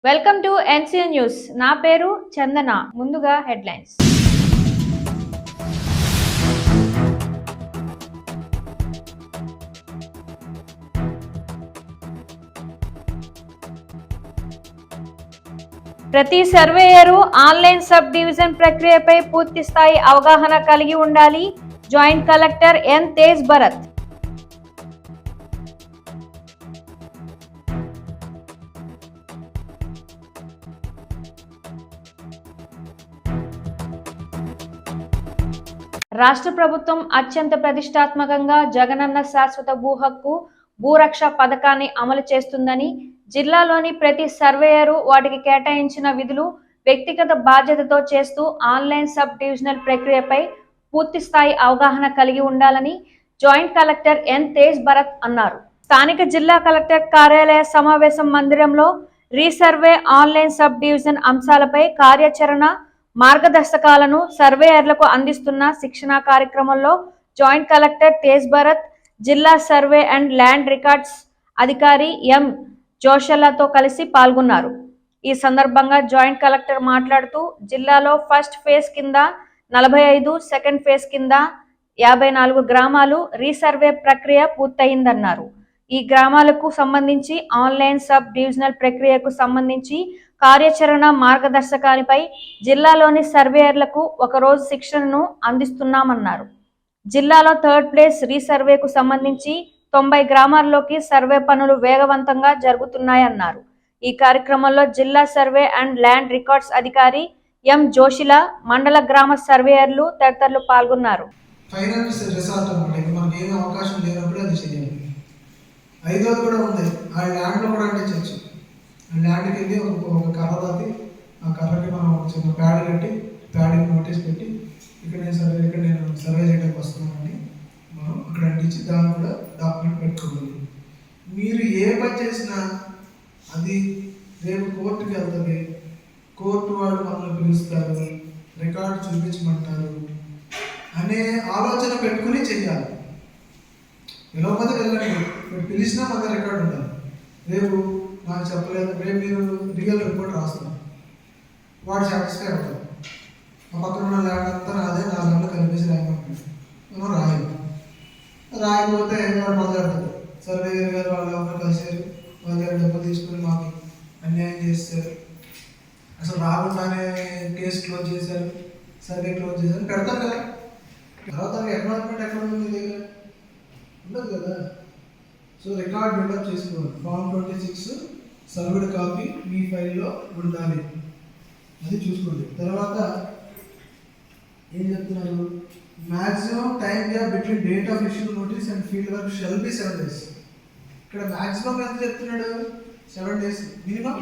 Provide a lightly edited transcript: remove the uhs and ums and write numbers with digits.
Welcome to NCN news. నా పేరు చందన. ముందుగా హెడ్లైన్స్. ప్రతి సర్వేయరు ఆన్లైన్ సబ్ డివిజన్ ప్రక్రియపై పూర్తి స్థాయి అవగాహన కలిగి ఉండాలి. Joint collector N Tej Bharat. రాష్ట్ర ప్రభుత్వం అత్యంత ప్రతిష్టాత్మకంగా జగనన్న శాశ్వత భూ హక్కు భూరక్ష పథకాన్ని అమలు చేస్తుందని, జిల్లాలోని ప్రతి సర్వేయరు వాటికి కేటాయించిన విధులు వ్యక్తిగత బాధ్యతతో చేస్తూ ఆన్లైన్ సబ్ డివిజనల్ ప్రక్రియపై పూర్తి స్థాయి అవగాహన కలిగి ఉండాలని joint collector N Tej Bharat అన్నారు. స్థానిక జిల్లా కలెక్టర్ కార్యాలయ సమావేశం మందిరంలో రీసర్వే ఆన్లైన్ సబ్ డివిజన్ అంశాలపై కార్యాచరణ మార్గదర్శకాలను సర్వేయర్లకు అందిస్తున్న శిక్షణా కార్యక్రమంలో జాయింట్ కలెక్టర్ తేజ్ భరత్, జిల్లా సర్వే అండ్ ల్యాండ్ రికార్డ్స్ అధికారి ఎం జోషల్లతో కలిసి పాల్గొన్నారు. ఈ సందర్భంగా జాయింట్ కలెక్టర్ మాట్లాడుతూ, జిల్లాలో ఫస్ట్ ఫేజ్ కింద 45, సెకండ్ ఫేజ్ కింద 54 గ్రామాలు రీసర్వే ప్రక్రియ పూర్తయిందన్నారు. ఈ గ్రామాలకు సంబంధించి ఆన్లైన్ సబ్ డివిజనల్ ప్రక్రియకు సంబంధించి కార్యాచరణ మార్గదర్శకాలపై జిల్లాలోని సర్వేయర్లకు ఒకరోజు శిక్షణను అందిస్తున్నామన్నారు. జిల్లాలో థర్డ్ ప్లేస్ రీసర్వేకు సంబంధించి 90 గ్రామాల్లోకి సర్వే పనులు వేగవంతంగా జరుగుతున్నాయన్నారు. ఈ కార్యక్రమంలో జిల్లా సర్వే అండ్ ల్యాండ్ రికార్డ్స్ అధికారి ఎం జోషిల, మండల గ్రామ సర్వేయర్లు తదితరులు పాల్గొన్నారు. ఐదోది కూడా ఉంది, ఆ ల్యాండ్లో కూడా అంటించవచ్చు. ఆ ల్యాండ్కి వెళ్ళి ఒక కర్ర దాటి ఆ కర్రకి మనం చిన్న ప్యాడ్ కట్టి ప్యాడ్కి నోటీస్ పెట్టి ఇక్కడ నేను సర్వే చేయడానికి వస్తున్నానని మనం అక్కడ అంటించి దాన్ని కూడా డాక్యుమెంట్ పెట్టుకోవాలి. మీరు ఏ పని చేసినా అది రేపు కోర్టుకి వెళ్తుంది, కోర్టు వాళ్ళు మమ్మల్ని పిలుస్తారు, రికార్డు చూపించమంటారు అనే ఆలోచన పెట్టుకుని చెయ్యాలి. పిలవకపోతే వెళ్ళండి, పిలిచినా మన రికార్డు ఉండాలి. రేపు నాకు చెప్పలేదు, రేపు మీరు రియల్ రిపోర్ట్ రాస్తున్నారు, వాడు సాటిస్ఫై అవుతారు. ఆ పక్కన ఉన్న ల్యాండ్ అంతా అదే 4 గంటలు కలిపేసి రాయమంటారు, మనం రాయకపోతే వాడు మొదలెడతాడు. సర్వేయర్ గారు వాళ్ళు ఎవరు కలిసారు, వాళ్ళ దగ్గర డబ్బులు తీసుకుని మాకు అన్యాయం చేస్తారు, అసలు రాకుండానే కేసు క్లోజ్ చేశారు, సర్వే క్లోజ్ చేశారు పెడతారు కదా. తర్వాత ఎక్నాలజ్మెంట్ ఎక్కడ ఉంది దగ్గర ఉండదు కదా. సో రికార్డ్ బిల్డప్ చేసుకోవాలి. ఫామ్ 26 సర్వ్డ్ కాపీ మీ ఫైల్లో ఉండాలి, అది చూసుకోండి. తర్వాత ఏం చెప్తున్నారు, maximum time gap between date of issue notice and field work shall be 7 days. ఇక్కడ మ్యాక్సిమం ఎంత చెప్తున్నాడు, 7 days. మినిమం